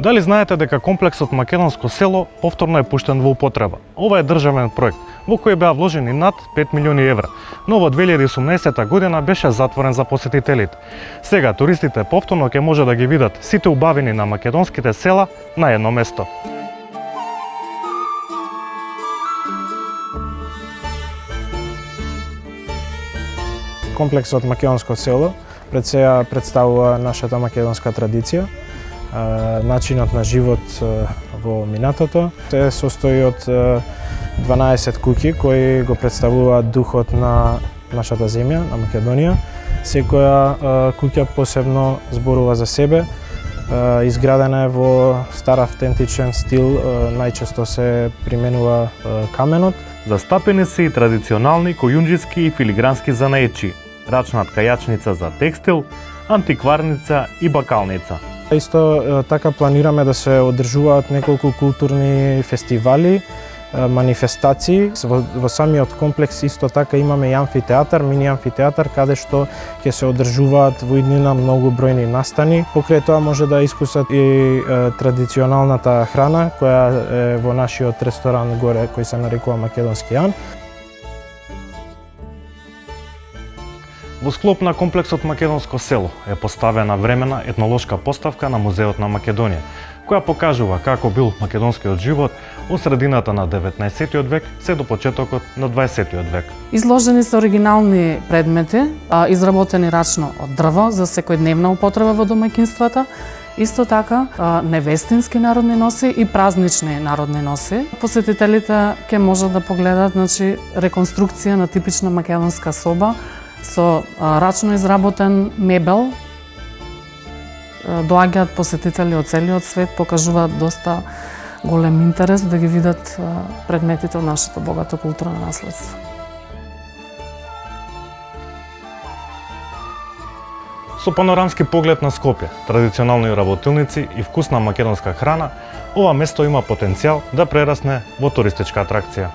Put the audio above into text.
Дали знаете дека комплексот Македонско село повторно е пуштен во употреба? Ова е државен проект во кој беа вложени над 5 милиони евра, но во 2018 година беше затворен за посетителите. Сега туристите повторно ќе може да ги видат сите убавини на македонските села на едно место. Комплексот Македонско село пред сега представува нашата македонска традиција, начинот на живот во минатото. Се состои од 12 куќи кои го представуваат духот на нашата земја, на Македонија. Секоја куќа посебно зборува за себе, изградена е во стар автентичен стил, најчесто се применува каменот. Застапени се и традиционални којунџиски и филигрански занаечи, рачна ткајачница за текстил, антикварница и бакалница. Исто така планираме да се одржуваат неколку културни фестивали, манифестации. Во самиот комплекс исто така имаме и амфитеатар, мини амфитеатар, каде што ќе се одржуваат во иднина многу бројни настани. Покрај тоа може да искусат и традиционалната храна која е во нашиот ресторан горе кој се нарекува Македонски Јан. Во склоп на комплексот Македонско село е поставена времена етнолошка поставка на Музеот на Македонија, која покажува како бил македонскиот живот од средината на 19 век се до почетокот на 20 век. Изложени се оригинални предмети, изработени рачно од дрво за секојдневна употреба во домаќинствата. Исто така невестински народни носи и празнични народни носи. Посетителите ќе можат да погледат реконструкција на типична македонска соба со рачно изработен мебел. Доаѓаат посетители од целиот свет, покажуваат доста голем интерес да ги видат предметите од нашето богато културно наследство. Со панорамски поглед на Скопје, традиционални работилници и вкусна македонска храна, ова место има потенцијал да прерасне во туристичка атракција.